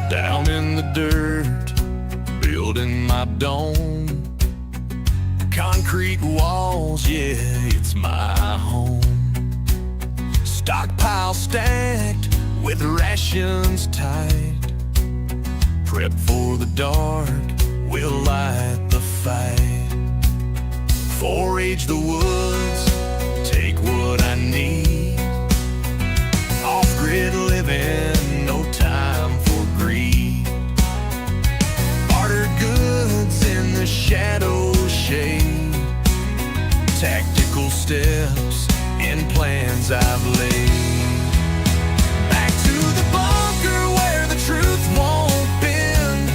Down in the dirt, building my dome. Concrete walls, yeah, it's my home. Stockpile stacked with rations tight. Prep for the dark, we'll light the fight. Forage the woods, take what I need. Off-grid living, no time for greed. Barter goods in the shadow shade. Tactical steps in plans I've laid. Back to the bunker where the truth won't bend.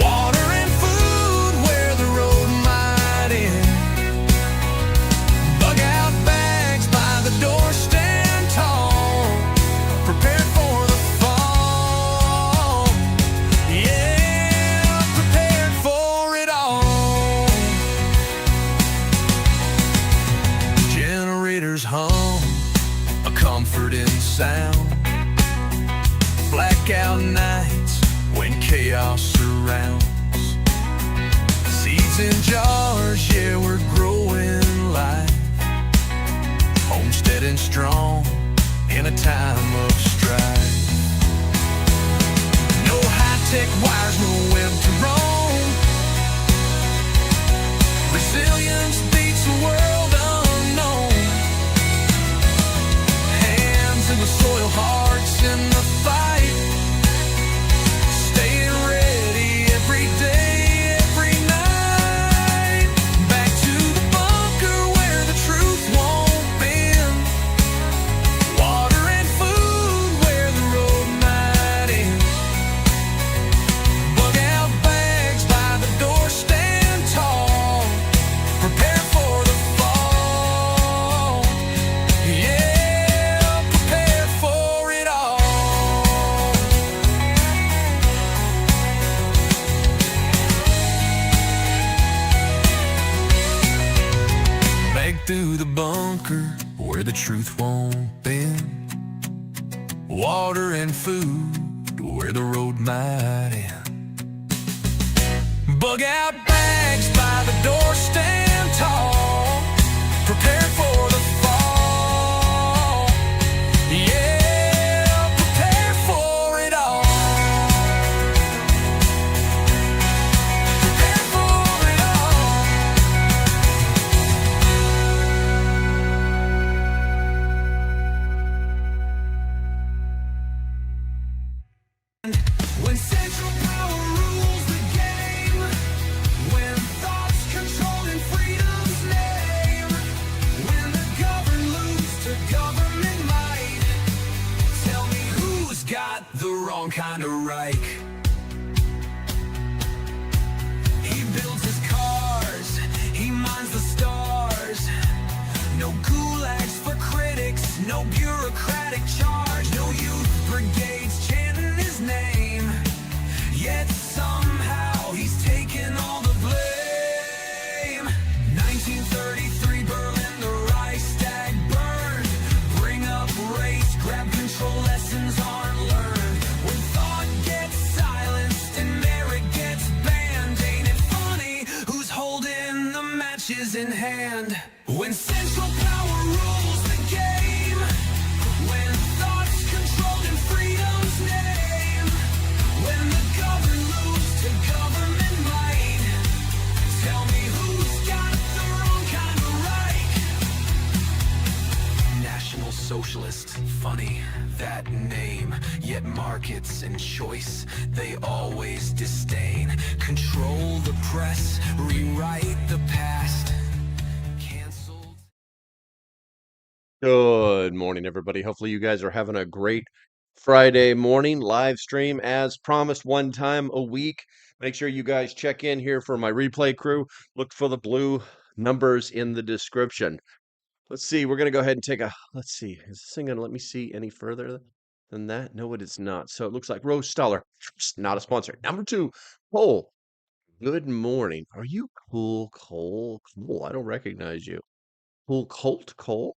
Water and food where the road might end. Bug out bags by the door, stand tall, prepared for the fall. Yeah, prepared for it all. Generators hum, a comforting sound. Blackout nights when chaos surrounds. Seeds in jars, yeah, we're growing life. Homestead and strong in a time of strife. No high-tech wires, no web to roam. Resilience beats the world unknown. Hands in the soil, hearts in the fight. Staying ready every day, every night. Back to the bunker where the truth won't bend. Water and food where the road might end. Bug out bags by the door, stand tall, prepare for the fall. Yeah, prepare for it all. Back through the bunker where the truth won't bend. Water and food where the road might end. Bug out bags by the door, stand tall, prepare for the fall. Yeah, prepare for it all. Prepare for it all. When central power rules the game, when thoughts controlled in freedom's name, when the governed lose to government might, tell me who's got the wrong kind of Reich. He builds his cars, he mines the stars. No gulags for critics, no bureaucratic charge, no youth brigades chanting his name. Yet somehow he's taking all the blame. 1933 Berlin, the Reichstag burned. Bring up race, grab control, lessons aren't learned. When thought gets silenced and merit gets banned, ain't it funny who's holding the matches in hand? When central power rules the game, when thoughts controlled in freedom's name, when the governed lose to government might, tell me who's got the wrong kind of right. National Socialist, funny, that name. Yet markets and choice, they always disdain. Control the press, rewrite the past. Canceled. Good morning, everybody. Hopefully, you guys are having a great Friday morning live stream as promised, one time a week. Make sure you guys check in here for my replay crew. Look for the blue numbers in the description. Let's see. We're going to go ahead and take a, let's see. Is this thing going to let me see any further than that? No, it is not. So it looks like Rose Stoller, not a sponsor. Number 2, Cole. Good morning. Are you Cool Cole? Cool. I don't recognize you. Cool Colt Cole?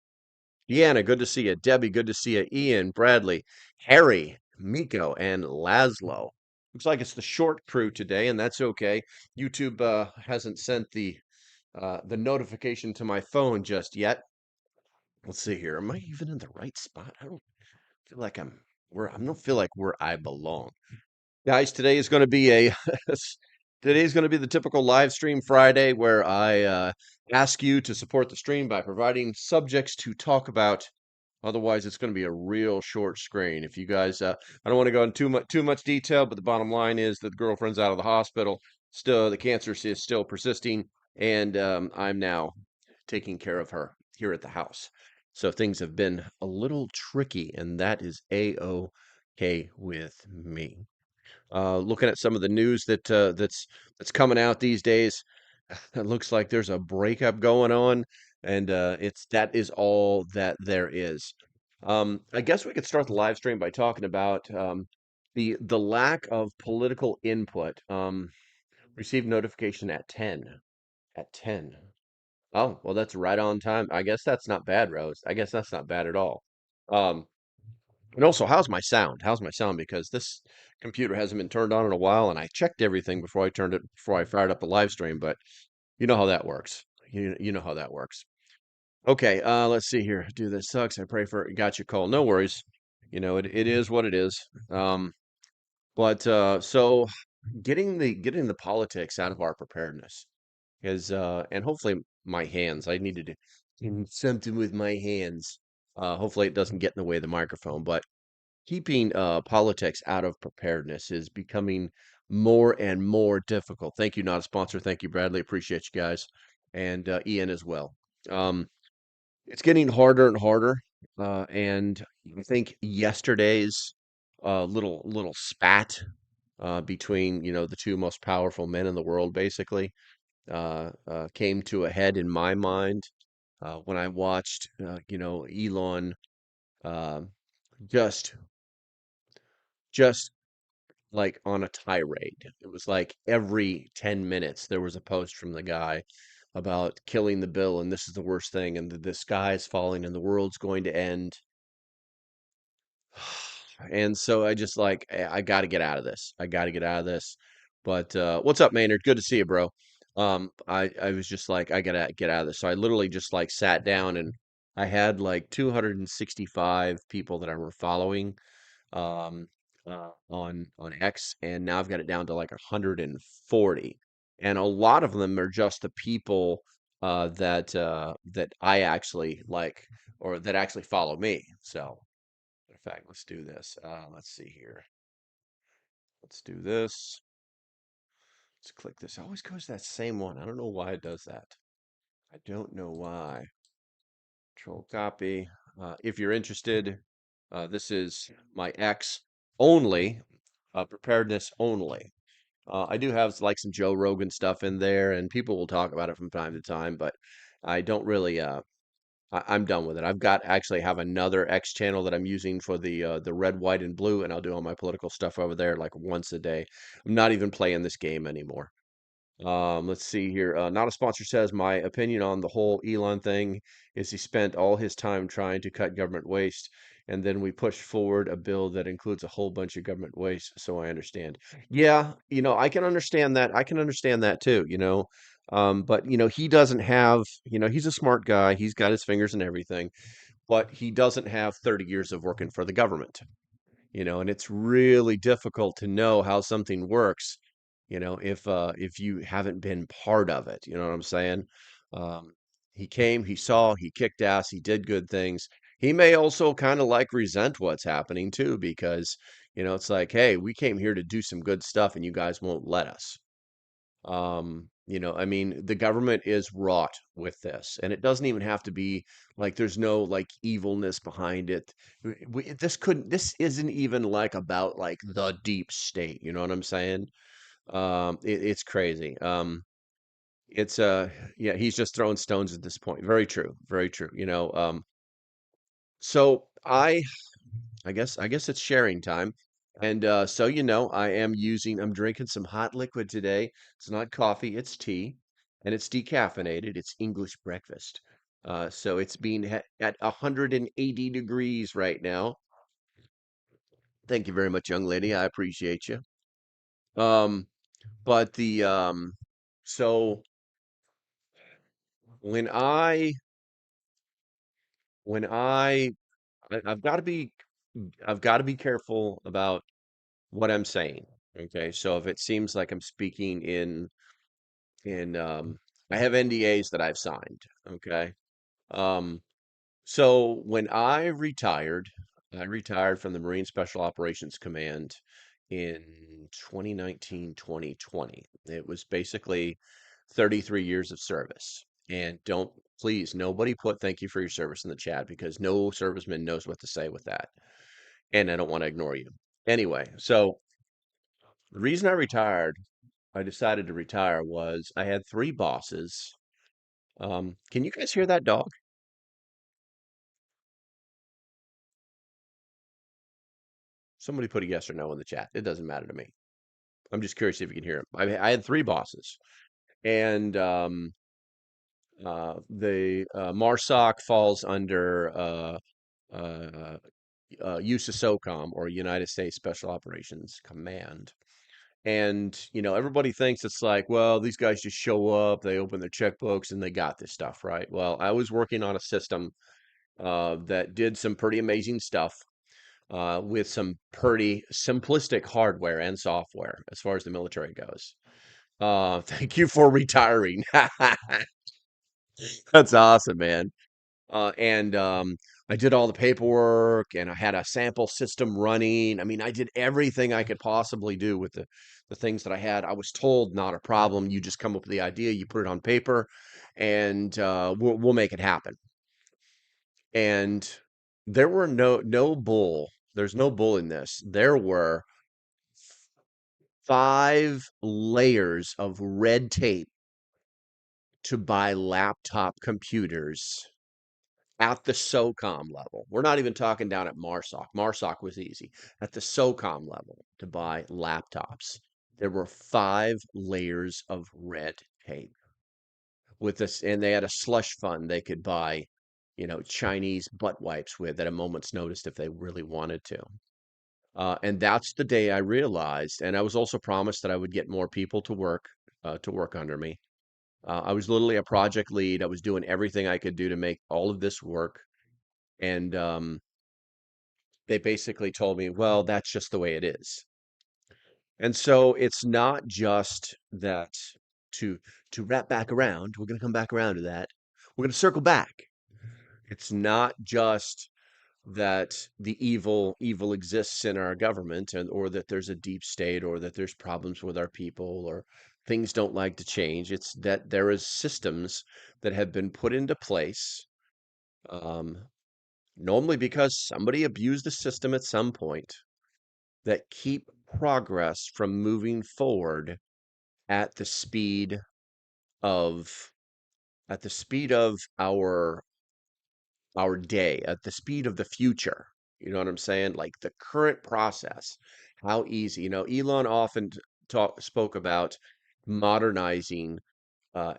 Deanna, good to see you. Debbie, good to see you. Ian, Bradley, Harry, Miko and Laszlo. Looks like it's the short crew today, and that's okay. YouTube hasn't sent the notification to my phone just yet. Let's see here. Am I even in the right spot? I don't feel like I'm where I don't feel like where I belong. Guys, today is going to be a today's going to be the typical live stream Friday where I ask you to support the stream by providing subjects to talk about. Otherwise, it's going to be a real short screen. If you guys, I don't want to go into too much detail, but the bottom line is that the girlfriend's out of the hospital. Still, the cancer is still persisting, and I'm now taking care of her here at the house. So things have been a little tricky, and that is a-okay with me. Looking at some of the news that's coming out these days, it looks like there's a breakup going on, and it's that is all that there is. I guess we could start the live stream by talking about the lack of political input. Received notification at 10. At 10. Oh, well, that's right on time. I guess that's not bad, Rose. I guess that's not bad at all. Um, and also, how's my sound? How's my sound? Because this computer hasn't been turned on in a while, and I checked everything before I fired up the live stream, but you know how that works. You know how that works. Okay, let's see here. Dude, that sucks. I pray for got your call. No worries. It is what it is. But so getting the politics out of our preparedness is and hopefully my hands. I needed to do something with my hands. Hopefully it doesn't get in the way of the microphone, but keeping politics out of preparedness is becoming more and more difficult. Thank you, not a sponsor. Thank you, Bradley. Appreciate you guys, and Ian as well. Um, it's getting harder and harder, and I think yesterday's little spat between the two most powerful men in the world, basically, came to a head in my mind when I watched Elon uh, just just like on a tirade. It was like every 10 minutes there was a post from the guy about killing the bill and this is the worst thing and the sky is falling and the world's going to end. And so I just like I got to get out of this. I got to get out of this. But what's up, Maynard? Good to see you, bro. I was just like I gotta get out of this. So I literally just like sat down and I had like 265 people that I were following um, on X, and now I've got it down to like 140. And a lot of them are just the people that I actually like or that actually follow me. So, in fact, let's do this. Let's see here. Let's do this. Let's click this. It always goes to that same one. I don't know why it does that. I don't know why. Control copy. If you're interested, this is my X only, preparedness only. I do have like some Joe Rogan stuff in there, and people will talk about it from time to time, but I don't really. I'm done with it. I've got actually have another X channel that I'm using for the red, white, and blue, and I'll do all my political stuff over there like once a day. I'm not even playing this game anymore. Let's see here. Not a sponsor says my opinion on the whole Elon thing is he spent all his time trying to cut government waste, and then we pushed forward a bill that includes a whole bunch of government waste. So I understand. Yeah, I can understand that. I can understand that too, but he doesn't have, he's a smart guy. He's got his fingers in everything, but he doesn't have 30 years of working for the government, and it's really difficult to know how something works, if you haven't been part of it, you know what I'm saying? Um, he came, he saw, he kicked ass, he did good things. He may also kind of like resent what's happening too, because, it's like, hey, we came here to do some good stuff and you guys won't let us. I mean, the government is wrought with this, and it doesn't even have to be like there's no like evilness behind it. This isn't even like about like the deep state, you know what I'm saying? It's crazy. It's yeah, he's just throwing stones at this point. Very true, very true. So I guess it's sharing time. And so I'm drinking some hot liquid today. It's not coffee, it's tea, and it's decaffeinated. It's English breakfast. So it's being at 180 degrees right now. Thank you very much, young lady. I appreciate you. Um, but the so when I when I've got to be careful about what I'm saying. Okay, so if it seems like I'm speaking in I have NDAs that I've signed. Okay. Um, so when I retired from the Marine Special Operations Command in 2019, 2020. It was basically 33 years of service. And don't please nobody put thank you for your service in the chat because no serviceman knows what to say with that. And I don't want to ignore you. Anyway, so the reason I decided to retire was I had three bosses. Can you guys hear that dog? Somebody put a yes or no in the chat. It doesn't matter to me. I'm just curious if you can hear him. I had three bosses, and the MARSOC falls under uh, USASOCOM or United States Special Operations Command. And, everybody thinks it's like, well, these guys just show up, they open their checkbooks, and they got this stuff, right? Well, I was working on a system that did some pretty amazing stuff with some pretty simplistic hardware and software as far as the military goes. Thank you for retiring. That's awesome, man. And I did all the paperwork and I had a sample system running. I mean, I did everything I could possibly do with the things that I had. I was told not a problem. You just come up with the idea, you put it on paper, and we'll make it happen. And there were no bull. There's no bull in this. There were 5 layers of red tape to buy laptop computers at the SOCOM level. We're not even talking down at MARSOC. MARSOC was easy. At the SOCOM level to buy laptops, there were 5 layers of red tape with this, and they had a slush fund they could buy, Chinese butt wipes with at a moment's notice if they really wanted to. And that's the day I realized, and I was also promised that I would get more people to work under me. I was literally a project lead. I was doing everything I could do to make all of this work. And they basically told me, well, that's just the way it is. And so it's not just that to wrap back around, we're going to come back around to that. We're going to circle back. It's not just that the evil exists in our government and or that there's a deep state or that there's problems with our people or things don't like to change. It's that there is systems that have been put into place um, normally because somebody abused the system at some point that keep progress from moving forward at the speed of our day, at the speed of the future. You know what I'm saying? Like the current process, how easy. Elon often spoke about modernizing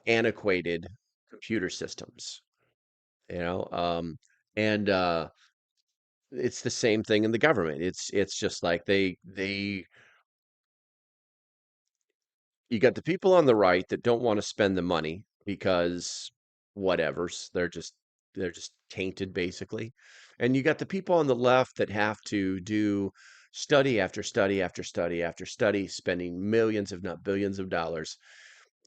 antiquated computer systems. You know, and it's the same thing in the government. It's just like you got the people on the right that don't want to spend the money because whatever's they're just tainted basically. And you got the people on the left that have to do study after study after study after study, spending millions, if not billions of dollars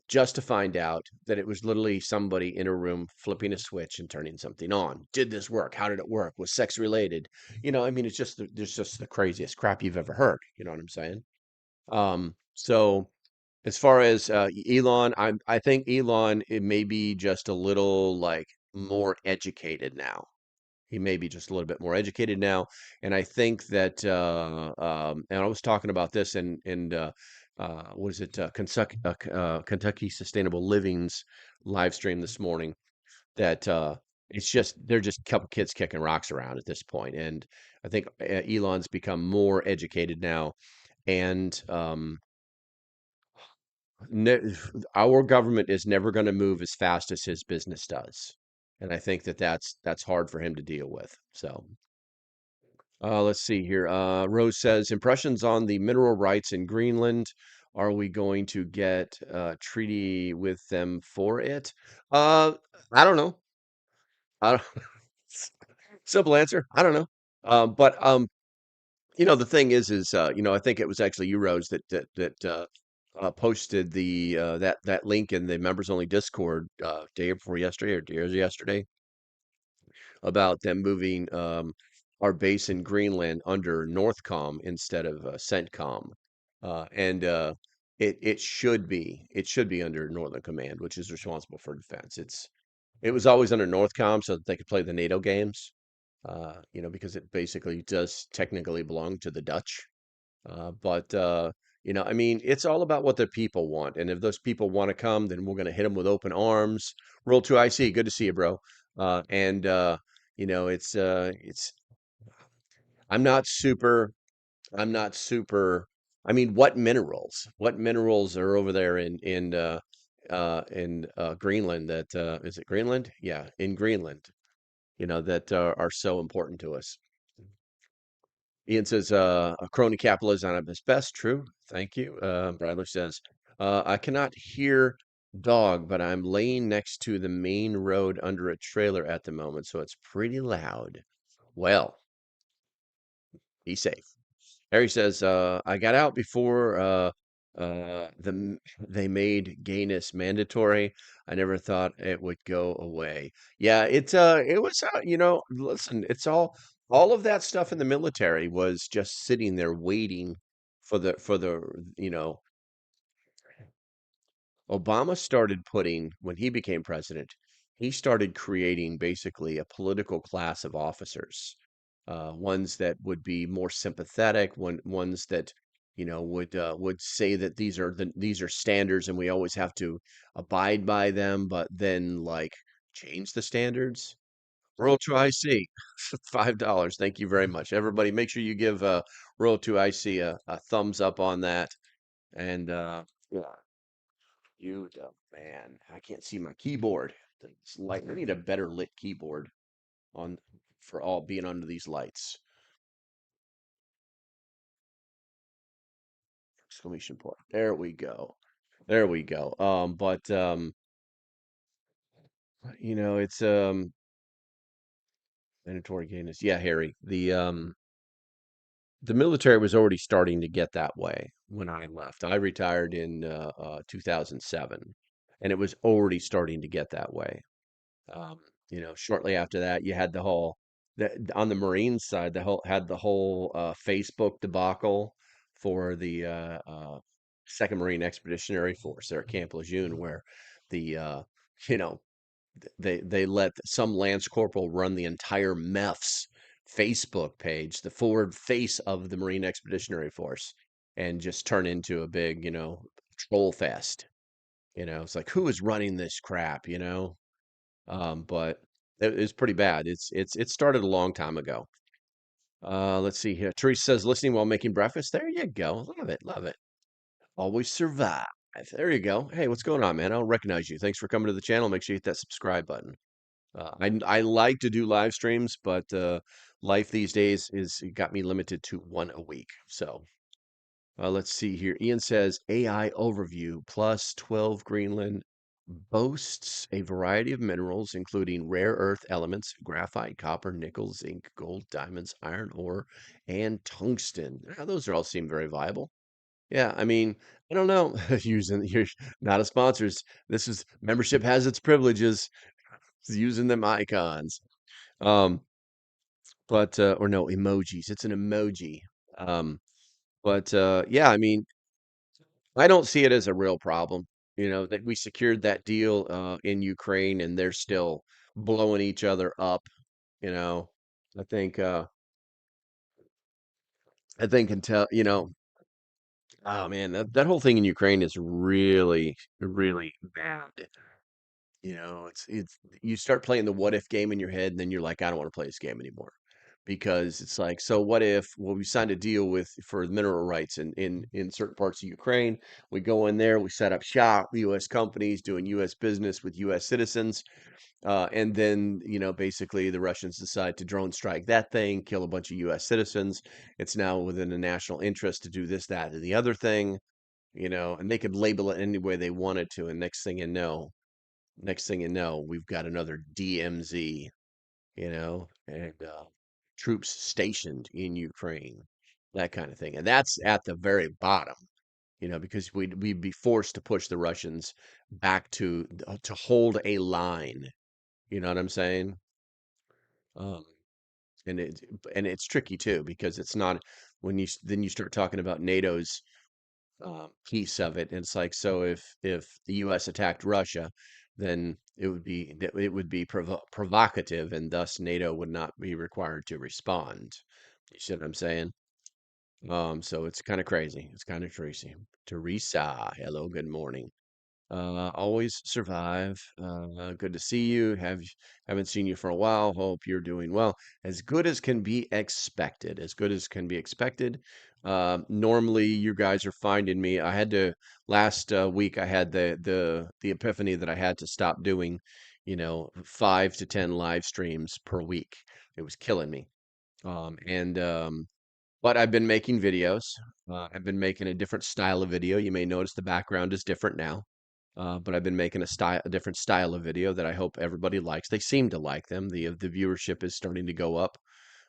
just to find out that it was literally somebody in a room flipping a switch and turning something on. Did this work? How did it work? Was sex related? I mean, there's just the craziest crap you've ever heard. You know what I'm saying? So as far as Elon, I think Elon it may be just a little like more educated now. He may be just a little bit more educated now, and I think that and I was talking about this in what is it Kentucky Sustainable Living's live stream this morning that it's just they're just a couple kids kicking rocks around at this point, and I think Elon's become more educated now, and ne our government is never going to move as fast as his business does. And I think that that's hard for him to deal with. So, Let's see here. Rose says, impressions on the mineral rights in Greenland. Are we going to get a treaty with them for it? Uh, I don't know. I don't, simple answer. I don't know. But the thing is, I think it was actually you, Rose, that posted that link in the members only Discord day before yesterday or day yesterday about them moving our base in Greenland under Northcom instead of CENTCOM, and it should be under Northern Command, which is responsible for defense. It was always under Northcom so that they could play the NATO games, because it basically does technically belong to the Dutch. But I mean, it's all about what the people want. And if those people want to come, then we're going to hit them with open arms. Roll 2 IC, good to see you, bro. And it's I'm not super I'm not super I mean, what minerals? What minerals are over there in Greenland that is it Greenland? Yeah, in Greenland, that are so important to us. Ian says, a crony capitalism at its best. True. Thank you. Bradley says, I cannot hear dog, but I'm laying next to the main road under a trailer at the moment, so it's pretty loud. Well, be safe. Harry says, I got out before they made gayness mandatory. I never thought it would go away. Yeah, it was listen, it's all of that stuff in the military was just sitting there waiting for the you know Obama started putting, when he became president, he started creating basically a political class of officers, ones that would be more sympathetic, ones that, would say that these are standards and we always have to abide by them, but then like change the standards. Royal 2IC, $5. Thank you very much. Everybody, make sure you give Royal 2IC a thumbs up on that. And yeah. You the man. I can't see my keyboard. It's light. I need a better lit keyboard on for all being under these lights. Exclamation point. There we go. There we go. But it's mandatory gayness. Yeah, Harry. The military was already starting to get that way when I left. I retired in 2007, and it was already starting to get that way. Um, Shortly after that, you had on the Marine side, the whole Facebook debacle for the Second Marine Expeditionary Force there at Camp Lejeune, where the you know they let some Lance Corporal run the entire MEF's Facebook page, the forward face of the Marine Expeditionary Force, and just turn into a big troll fest. It's like, who is running this crap? But it's pretty bad. It started a long time ago. Let's see here. Teresa says, listening while making breakfast. There you go. Love it. Love it. Always survive. There you go. Hey, what's going on, man? I don't recognize you. Thanks for coming to the channel. Make sure you hit that subscribe button. I like to do live streams, but life these days is got me limited to one a week. So let's see here. Ian says AI overview plus 12 Greenland boasts a variety of minerals, including rare earth elements, graphite, copper, nickel, zinc, gold, diamonds, iron ore, and tungsten. Yeah, those are all seem very viable. Yeah, I mean, I don't know. Using you're not a sponsors. This is membership has its privileges. It's using them icons. Um, but or no emojis. It's an emoji. Um, but yeah, I mean, I don't see it as a real problem. That we secured that deal in Ukraine and they're still blowing each other up. You know, I think until oh man, that whole thing in Ukraine is really, really bad. It's you start playing the what if game in your head, and then you're like, I don't want to play this game anymore. because it's like, so what if, well, we signed a deal with for mineral rights in certain parts of Ukraine. We go in there, we set up shop, U.S. companies doing U.S. business with U.S. citizens, and then, basically the Russians decide to drone strike that thing, kill a bunch of U.S. citizens. It's now within the national interest to do this, that, and the other thing, and they could label it any way they wanted to. And next thing you know, we've got another DMZ, and troops stationed in Ukraine, that kind of thing. And that's at the very bottom, because we'd be forced to push the Russians back to hold a line. You know what I'm saying? Um, and it's tricky too, because it's not when then you start talking about NATO's piece of it, and it's like, so if the U.S. attacked Russia, then it would be provocative, and thus NATO would not be required to respond. You see what I'm saying? So it's kind of crazy. It's kind of crazy. Teresa, hello, good morning. Always survive. Good to see you. Haven't seen you for a while. Hope you're doing well. As good as can be expected. As good as can be expected. Normally, you guys are finding me. I had to last week. I had the epiphany that I had to stop doing, 5 to 10 live streams per week. It was killing me. And But I've been making videos. I've been making a different style of video. You may notice the background is different now. But I've been making a different style of video that I hope everybody likes. They seem to like them. The viewership is starting to go up.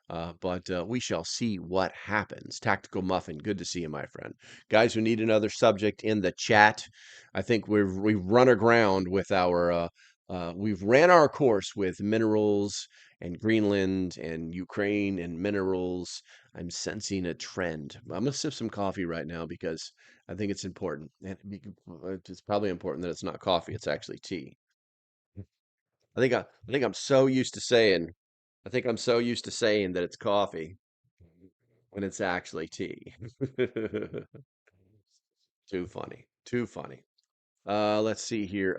But we shall see what happens. Tactical Muffin, good to see you, my friend. Guys who need another subject in the chat, I think we've run aground with we've ran our course with minerals and Greenland and Ukraine and minerals. I'm sensing a trend. I'm gonna sip some coffee right now because I think it's important. And it's probably important that it's not coffee, it's actually tea. I think I'm so used to saying that it's coffee when it's actually tea. Too funny. Too funny. Let's see here.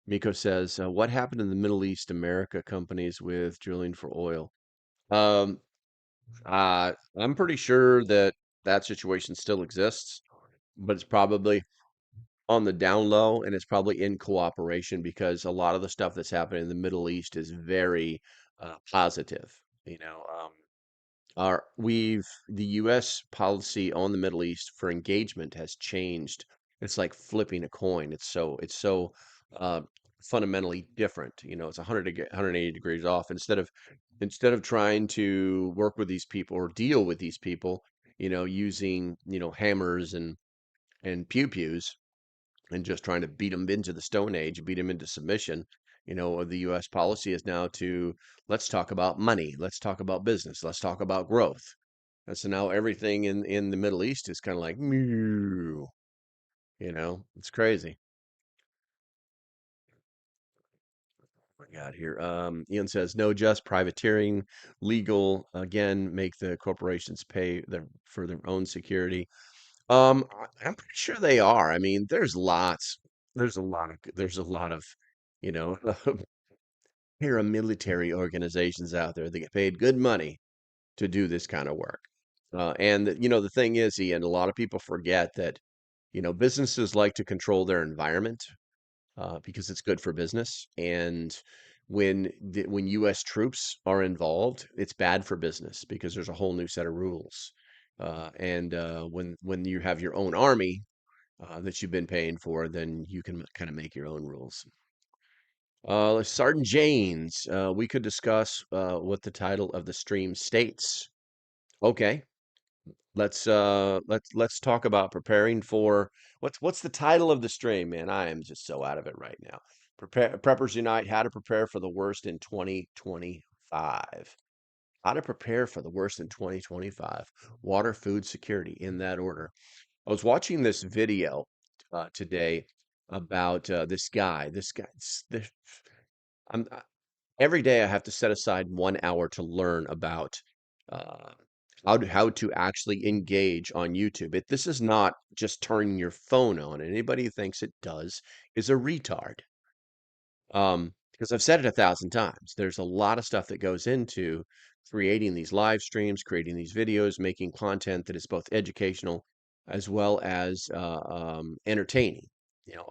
Miko says, what happened in the Middle East America companies with drilling for oil? Um, I'm pretty sure that situation still exists, but it's probably on the down low, and it's probably in cooperation, because a lot of the stuff that's happening in the Middle East is very positive. The U.S. policy on the Middle East for engagement has changed. It's like flipping a coin. It's so uh, fundamentally different. It's 180 degrees off. Instead of trying to work with these people or deal with these people, using hammers and pew-pews, and just trying to beat them into the Stone Age, beat them into submission. The U.S. policy is now to, let's talk about money, let's talk about business, let's talk about growth. And so now everything in the Middle East is kind of like, mew, it's crazy. What we got here? Ian says, no, just privateering, legal, again, make the corporations pay for their own security. I'm pretty sure they are. I mean, there's a lot of, you know, paramilitary organizations out there that get paid good money to do this kind of work. And the thing is, Ian, a lot of people forget that, businesses like to control their environment, because it's good for business. And when U.S. troops are involved, it's bad for business because there's a whole new set of rules. And when you have your own army that you've been paying for, then you can kind of make your own rules. Sergeant Janes, we could discuss what the title of the stream states. Okay, let's talk about preparing for what's the title of the stream, man? I am just so out of it right now. Preppers Unite: How to Prepare for the Worst in 2025. How to prepare for the worst in 2025. Water, food security, in that order. I was watching this video today about this guy. I'm every day I have to set aside 1 hour to learn about uh, how to actually engage on YouTube. This is not just turning your phone on. Anybody who thinks it does is a retard. because I've said it 1,000 times. There's a lot of stuff that goes into creating these live streams, creating these videos, making content that is both educational as well as entertaining.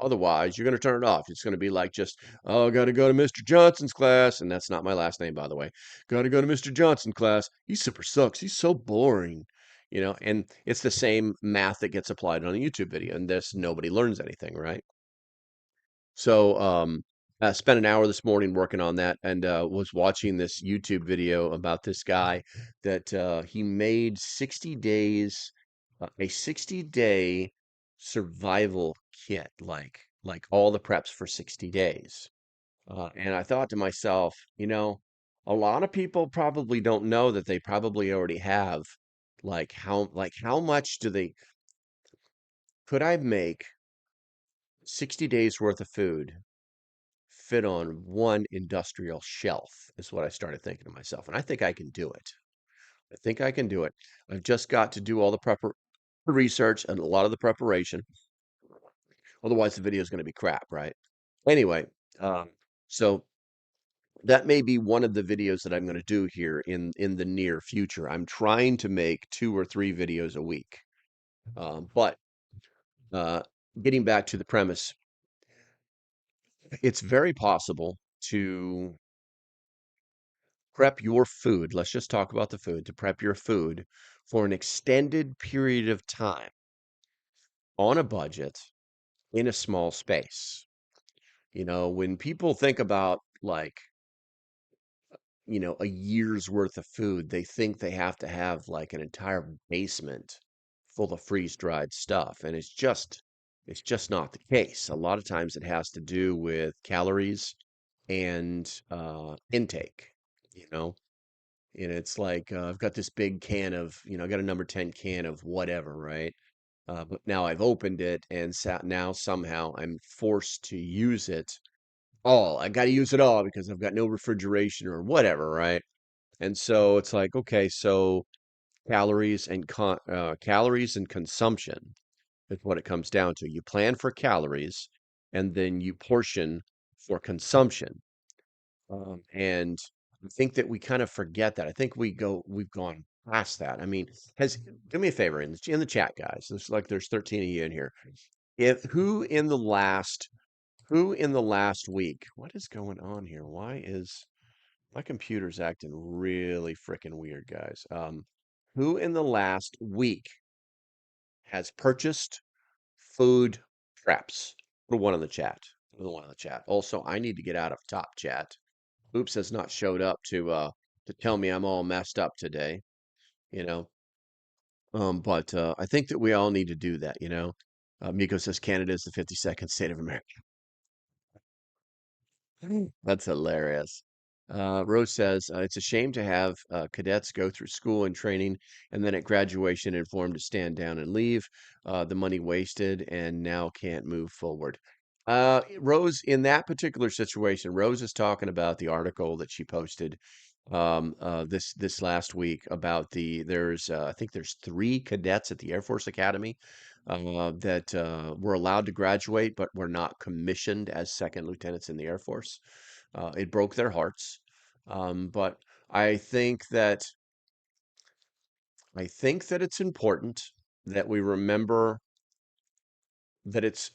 Otherwise you're going to turn it off. It's going to be like just, oh, I got to go to Mr. Johnson's class, and that's not my last name, by the way. Got to go to Mr. Johnson's class. He super sucks. He's so boring. And it's the same math that gets applied on a YouTube video, and this nobody learns anything, right? So, I spent an hour this morning working on that, and was watching this YouTube video about this guy that he made 60 days, a 60-day survival kit, like all the preps for 60 days. And I thought to myself, a lot of people probably don't know that they probably already have, how much could I make 60 days worth of food fit on one industrial shelf, is what I started thinking to myself. And I think I can do it. I think I can do it. I've just got to do all the research and a lot of the preparation. Otherwise, the video is going to be crap, right? Anyway, so that may be one of the videos that I'm going to do here in the near future. I'm trying to make 2 or 3 videos a week. But uh, getting back to the premise, it's very possible to prep your food. Let's just talk about the food. To prep your food for an extended period of time on a budget in a small space. When people think about a year's worth of food, they think they have to have like an entire basement full of freeze-dried stuff, and it's just not the case. A lot of times it has to do with calories and intake, you know. And it's like, I've got this big can of, I got a number 10 can of whatever, right? But now I've opened it, and now somehow I'm forced to use it all. I got to use it all because I've got no refrigeration or whatever, right? And so it's like, okay, so calories and consumption is what it comes down to. You plan for calories, and then you portion for consumption. And I think that we kind of forget that. I think we've gone past that. I mean, do me a favor in the chat, guys. There's 13 of you in here. If who in the last week, what is going on here? Why is my computer's acting really freaking weird, guys? Who in the last week has purchased food preps? Put a one in the chat. Put a one in the chat. Also, I need to get out of top chat. Oops has not showed up to tell me I'm all messed up today, you know. But I think that we all need to do that, you know. Miko says Canada is the 52nd state of America. That's hilarious. Rose says it's a shame to have cadets go through school and training and then at graduation informed to stand down and leave. The money wasted and now can't move forward. Rose, in that particular situation, Rose is talking about the article that she posted this last week about there's I think there's 3 cadets at the Air Force Academy that were allowed to graduate but were not commissioned as second lieutenants in the Air Force. It broke their hearts. But I think that it's important that we remember that it's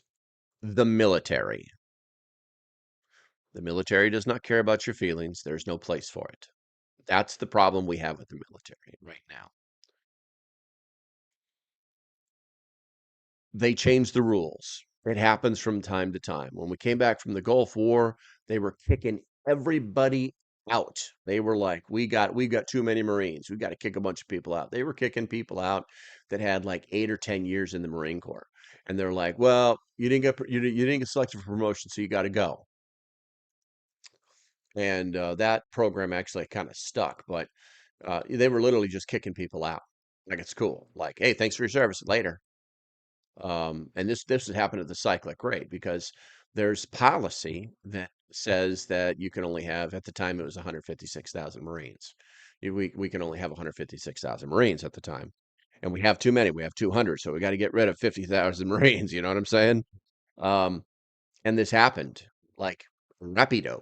the military. The military does not care about your feelings. There's no place for it. That's the problem we have with the military right now. They change the rules. It happens from time to time. When we came back from the Gulf War, they were kicking everybody out. They were like, we got too many Marines. We got to kick a bunch of people out. They were kicking people out that had like 8 or 10 years in the Marine Corps. And they're like, well, you didn't get selected for promotion, so you got to go. And that program actually kind of stuck, but they were literally just kicking people out. Like, it's cool. Like, hey, thanks for your service. Later. And this would happen at the cyclic rate because there's policy that says that you can only have, at the time it was 156,000 Marines. We can only have 156,000 Marines at the time. And we have too many. We have 200. So we got to get rid of 50,000 Marines. You know what I'm saying? And this happened like rapido.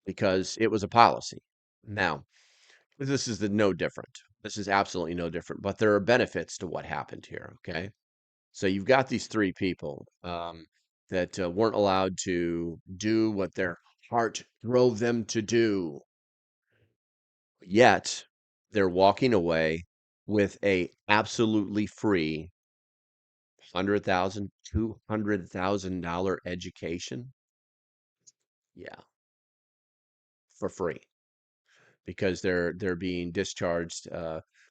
because it was a policy. Now, this is no different. This is absolutely no different, but there are benefits to what happened here. Okay. So you've got these three people that weren't allowed to do what their heart drove them to do, yet they're walking away with a absolutely free 100,000, $200,000 education. Yeah, for free because they're being discharged.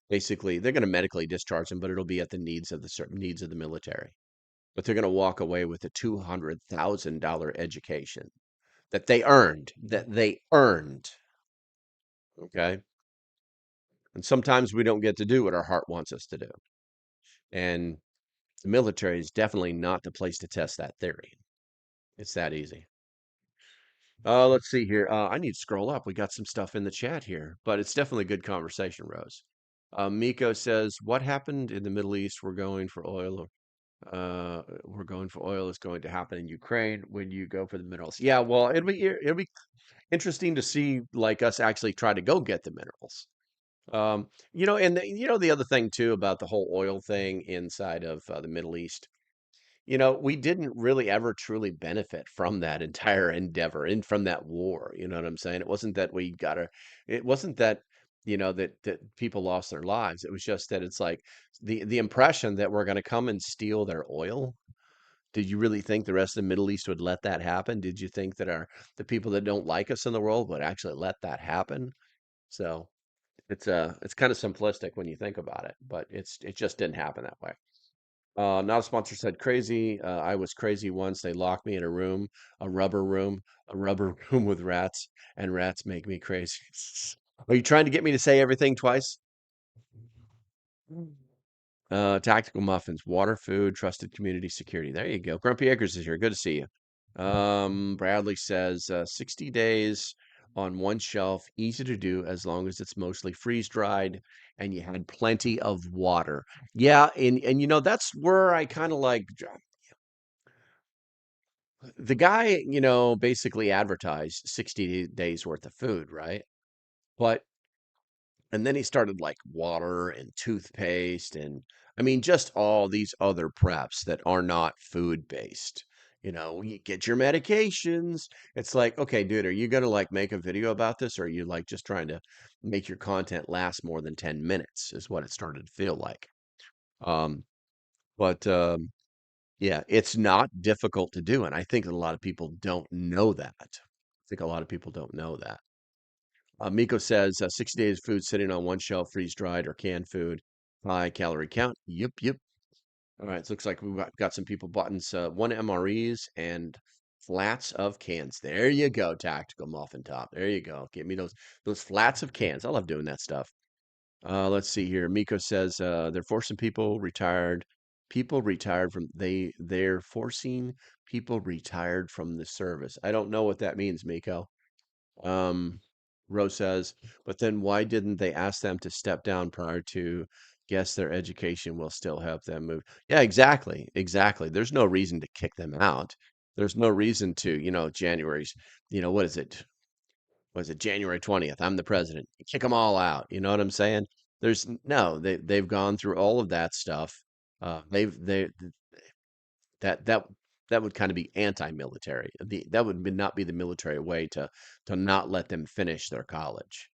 Basically, they're going to medically discharge them, but it'll be at the needs of the certain needs of the military. But they're going to walk away with a $200,000 education that they earned. Okay. And sometimes we don't get to do what our heart wants us to do. And the military is definitely not the place to test that theory. It's that easy. Let's see here. I need to scroll up. We got some stuff in the chat here, but it's definitely good conversation, Rose. Miko says, "What happened in the Middle East? We're going for oil is going to happen in Ukraine when you go for the minerals." Yeah, well, it'll be interesting to see like us actually try to go get the minerals. And the other thing too about the whole oil thing inside of the Middle East, we didn't really ever truly benefit from that entire endeavor and from that war. You know what I'm saying? It wasn't that, that people lost their lives. It was just that it's like the impression that we're going to come and steal their oil. Did you really think the rest of the Middle East would let that happen? Did you think that the people that don't like us in the world would actually let that happen? So it's kind of simplistic when you think about it, but it just didn't happen that way. Not a sponsor said crazy. I was crazy once. They locked me in a rubber room, a rubber room with rats, and rats make me crazy. Are you trying to get me to say everything twice? Tactical muffins, water, food, trusted community security. There you go. Grumpy Acres is here. Good to see you. Bradley says 60 days on one shelf, easy to do as long as it's mostly freeze dried and you had plenty of water. Yeah, and that's where I kind of like the guy, basically advertised 60 days worth of food, right? But and then he started like water and toothpaste and I mean just all these other preps that are not food based. You get your medications. It's like, okay, dude, are you gonna like make a video about this or are you like just trying to make your content last more than 10 minutes is what it started to feel like. Um, but yeah, it's not difficult to do, and I think that a lot of people don't know that. I think a lot of people don't know that. Miko says 60 days of food sitting on one shelf, freeze dried or canned food, high calorie count. Yep, yep. All right, so looks like we've got some people buttons, one MREs and flats of cans. There you go, tactical muffin top. There you go. Get me those flats of cans. I love doing that stuff. Let's see here. Miko says they're forcing people retired from they're forcing people retired from the service. I don't know what that means, Miko. Um, Rose says, but then why didn't they ask them to step down prior to guess their education will still help them move? Yeah, exactly. Exactly. There's no reason to kick them out. There's no reason to, January's, what is it? Was it January 20th? I'm the president. Kick them all out. You know what I'm saying? No, they've gone through all of that stuff. They that that that would kind of be anti-military. That would not be the military way to not let them finish their college.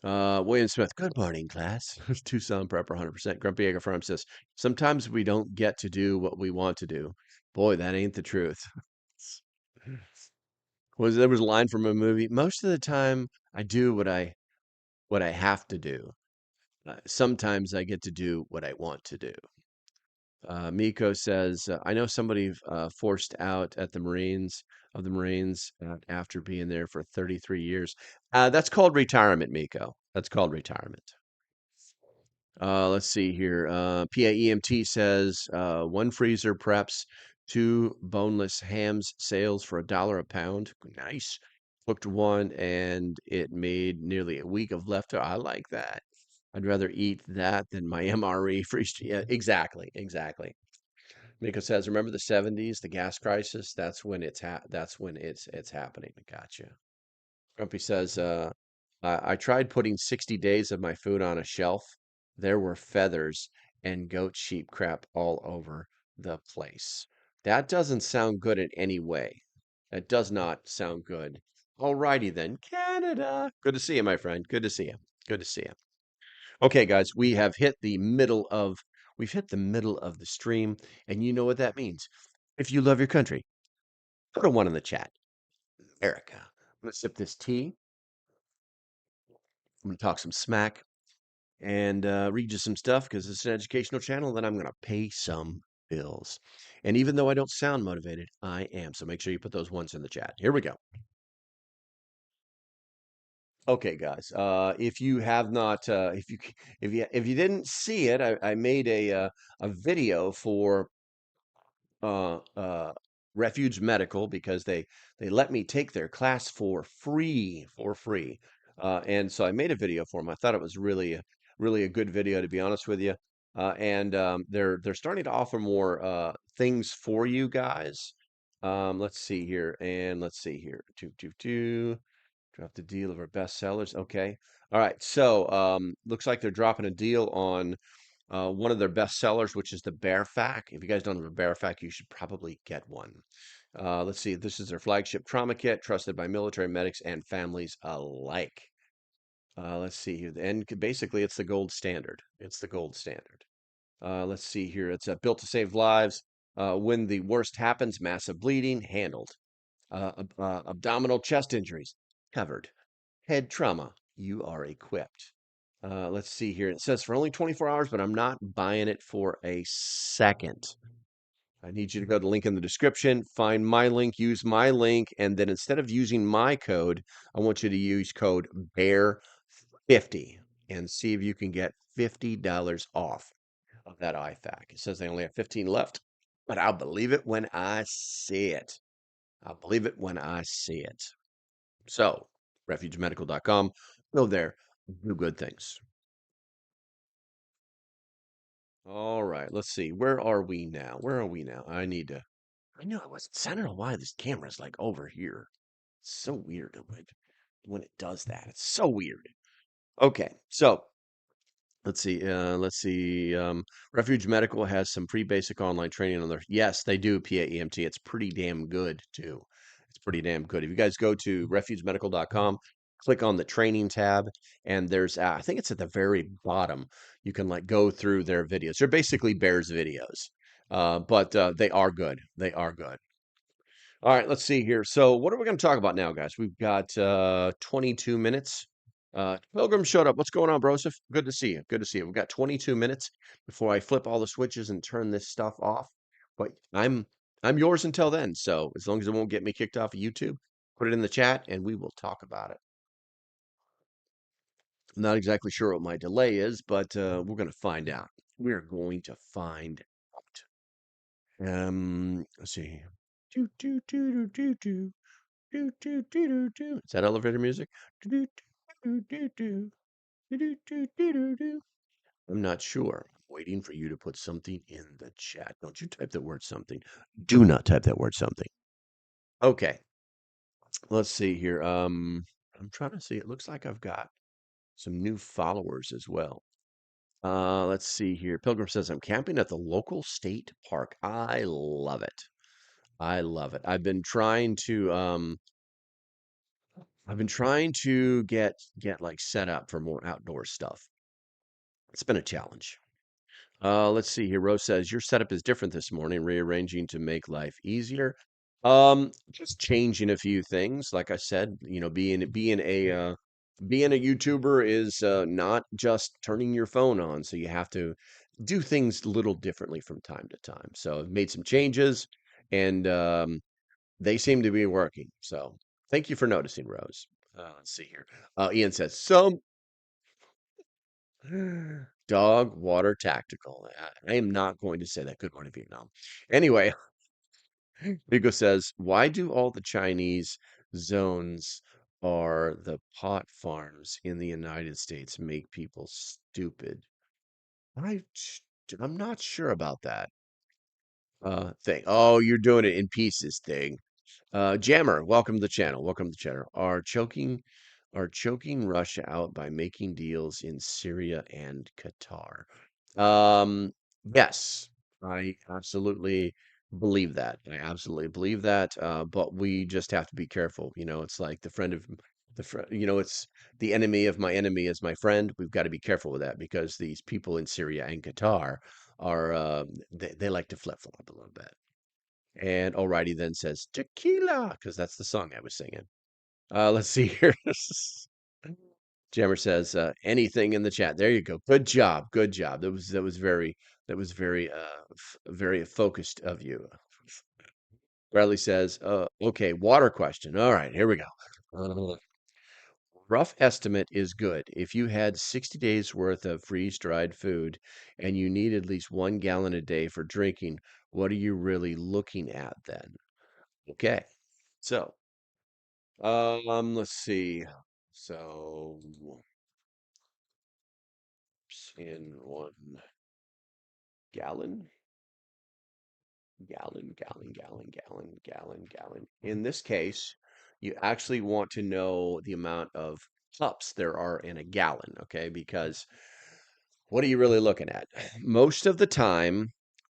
William Smith, good morning, class. Tucson Prepper 100%. Grumpy Egg Farm says, sometimes we don't get to do what we want to do. Boy, that ain't the truth. There was a line from a movie. Most of the time, I do what I have to do. Sometimes I get to do what I want to do. Miko says, I know somebody forced out at the Marines after being there for 33 years. That's called retirement, Miko. That's called retirement. Let's see here. PAEMT says one freezer preps, two boneless hams sales for $1 a pound. Nice. Cooked one and it made nearly a week of leftover. I like that. I'd rather eat that than my MRE freeze. Yeah, exactly, exactly. Miko says, remember the 70s, the gas crisis? That's when it's happening. Gotcha. Grumpy says, I tried putting 60 days of my food on a shelf. There were feathers and goat sheep crap all over the place. That doesn't sound good in any way. That does not sound good. Alrighty then, Canada. Good to see you, my friend. Good to see you. Good to see you. Okay, guys, we've hit the middle of the stream, and you know what that means. If you love your country, put a one in the chat. Erica. I'm gonna sip this tea. I'm gonna talk some smack and read you some stuff because it's an educational channel. Then I'm gonna pay some bills. And even though I don't sound motivated, I am. So make sure you put those ones in the chat. Here we go. Okay, guys. If you have not, if you didn't see it, I made a video for uh, uh, Refuge Medical because they let me take their class for free. And so I made a video for them. I thought it was really a good video, to be honest with you. And they're starting to offer more things for you guys. Let's see here, and let's see here. Drop the deal of our best sellers. Okay. All right. So looks like they're dropping a deal on one of their best sellers, which is the Bear Fac. If you guys don't have a Bear Fac, you should probably get one. Let's see. This is their flagship trauma kit, trusted by military medics and families alike. Let's see here. And basically, it's the gold standard. It's the gold standard. Let's see here. It's built to save lives. When the worst happens, massive bleeding, handled. Abdominal chest injuries, covered. Head trauma, you are equipped. Let's see here. It says for only 24 hours, but I'm not buying it for a second. I need you to go to the link in the description, find my link, use my link, and then instead of using my code, I want you to use code BEAR50 and see if you can get $50 off of that IFAC. It says they only have 15 left, but I'll believe it when I see it. I'll believe it when I see it. So, refugemedical.com, go there, do good things. All right, let's see. Where are we now? Where are we now? I knew I wasn't. I don't know why this camera's like over here. It's so weird when it does that. It's so weird. Okay, so let's see. Let's see. Refuge Medical has some pretty basic online training on there. Yes, they do. PAEMT. It's pretty damn good too. It's pretty damn good. If you guys go to refugemedical.com, click on the training tab, and there's I think it's at the very bottom. You can like go through their videos. They're basically Bears videos, but they are good. They are good. All right, let's see here. So, what are we going to talk about now, guys? We've got 22 minutes. Pilgrim showed up. What's going on, Broseph? Good to see you. Good to see you. We've got 22 minutes before I flip all the switches and turn this stuff off. But I'm yours until then. So, as long as it won't get me kicked off of YouTube, put it in the chat and we will talk about it. I'm not exactly sure what my delay is, but we're going to find out. We're going to find out. Let's see. Do do do do do do do do do do. Is that elevator music? Do do do do do do do do do do. I'm not sure. I'm waiting for you to put something in the chat. Don't you type that word something. Do not type that word something. Okay. Let's see here. I'm trying to see. It looks like I've got some new followers as well. Let's see here. Pilgrim says I'm camping at the local state park. I love it. I love it. I've been trying to get like set up for more outdoor stuff. It's been a challenge. Let's see here. Rose says your setup is different this morning, rearranging to make life easier. Just changing a few things. Like I said, being a YouTuber is not just turning your phone on, so you have to do things a little differently from time to time. So I've made some changes, and they seem to be working. So thank you for noticing, Rose. Let's see here. Ian says some dog water tactical. I am not going to say that. Good morning, Vietnam. Anyway, Hugo says, why do all the Chinese zones are the pot farms in the United States make people stupid? I, I'm not sure about that thing. Oh, you're doing it in pieces thing. Jammer, welcome to the channel. Welcome to the channel. Are choking Russia out by making deals in Syria and Qatar. Um, yes, I absolutely believe that. I absolutely believe that. But we just have to be careful. It's like it's the enemy of my enemy is my friend. We've got to be careful with that because these people in Syria and Qatar they like to flip flop a little bit. And Alrighty then says tequila because that's the song I was singing. Let's see here. Jammer says anything in the chat. There you go. Good job. Good job. That was very focused of you. Bradley says, okay, water question. All right, here we go. Uh, Rough estimate is good. If you had 60 days worth of freeze-dried food and you need at least 1 gallon a day for drinking, what are you really looking at then? Okay. So, let's see. So, in 1 gallon, gallon. In this case, you actually want to know the amount of cups there are in a gallon, okay? Because what are you really looking at? Most of the time,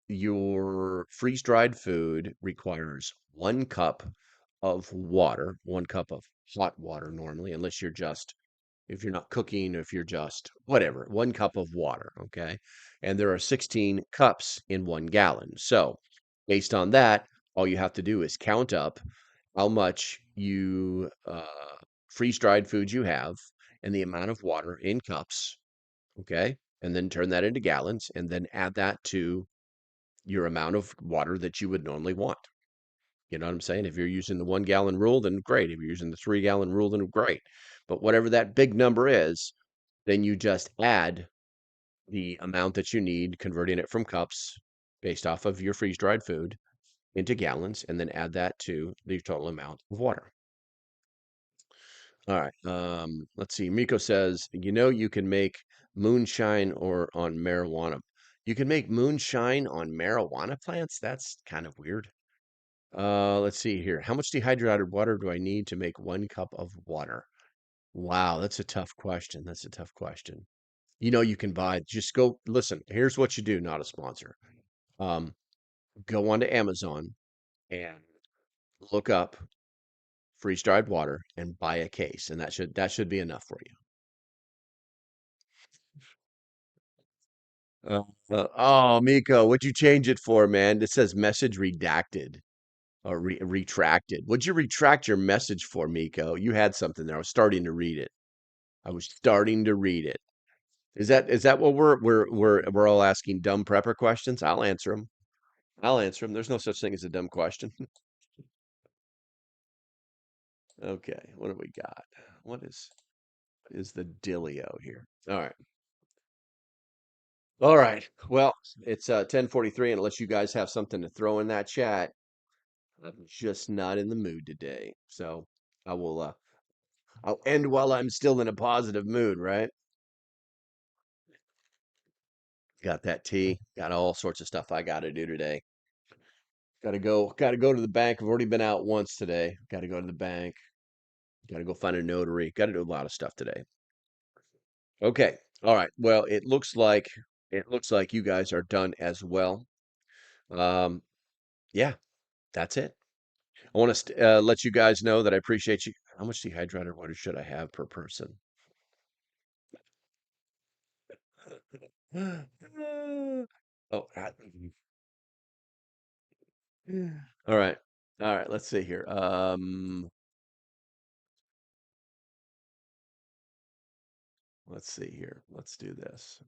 your freeze-dried food requires 1 cup of water, 1 cup of hot water normally, unless you're just if you're not cooking, if you're just whatever, 1 cup of water, okay? And there are 16 cups in 1 gallon. So, based on that, all you have to do is count up how much you freeze-dried food you have and the amount of water in cups, okay? And then turn that into gallons and then add that to your amount of water that you would normally want. You know what I'm saying? If you're using the 1 gallon rule, then great. If you're using the 3 gallon rule, then great. But whatever that big number is, then you just add the amount that you need, converting it from cups based off of your freeze dried food into gallons, and then add that to the total amount of water. All right. Let's see. Miko says, you can make moonshine or on marijuana. You can make moonshine on marijuana plants? That's kind of weird. Let's see here. How much dehydrated water do I need to make 1 cup of water? Wow, that's a tough question. That's a tough question. You can buy, just go, listen, here's what you do, not a sponsor. Um, Go onto Amazon and look up freeze-dried water and buy a case, and that should be enough for you. Oh, Miko, what'd you change it for, man? It says message redacted or retracted. What'd you retract your message for, Miko? You had something there. I was starting to read it. I was starting to read it. Is that what we're all asking dumb prepper questions? I'll answer them. I'll answer them. There's no such thing as a dumb question. Okay, what do we got? What is the dealio here? All right. All right. Well, it's 10:43, and unless you guys have something to throw in that chat, I'm just not in the mood today. So I will I'll end while I'm still in a positive mood, right? Got that tea, got all sorts of stuff I gotta do today. Gotta go to the bank. I've already been out once today. Gotta go to the bank. Gotta go find a notary. Gotta do a lot of stuff today. Okay. All right. Well, it looks like you guys are done as well. Um, yeah, that's it. I want to let you guys know that I appreciate you. How much dehydrated water should I have per person? Oh, all right. All right. Let's see here. Let's see here. Let's do this.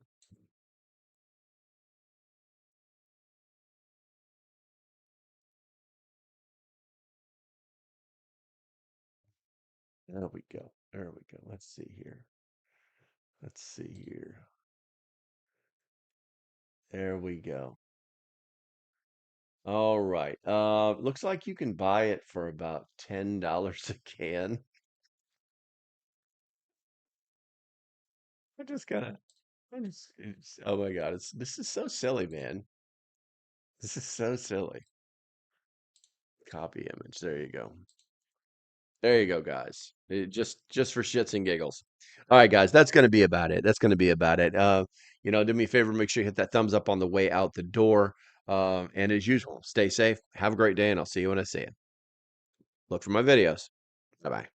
There we go. There we go. Let's see here. Let's see here. There we go. All right. Looks like you can buy it for about $10 a can. I just gotta, oh my God, this is so silly, man. This is so silly. Copy image. There you go. There you go, guys. Just for shits and giggles. All right, guys, that's going to be about it. That's going to be about it. Do me a favor, make sure you hit that thumbs up on the way out the door. And as usual, stay safe. Have a great day, and I'll see you when I see you. Look for my videos. Bye-bye.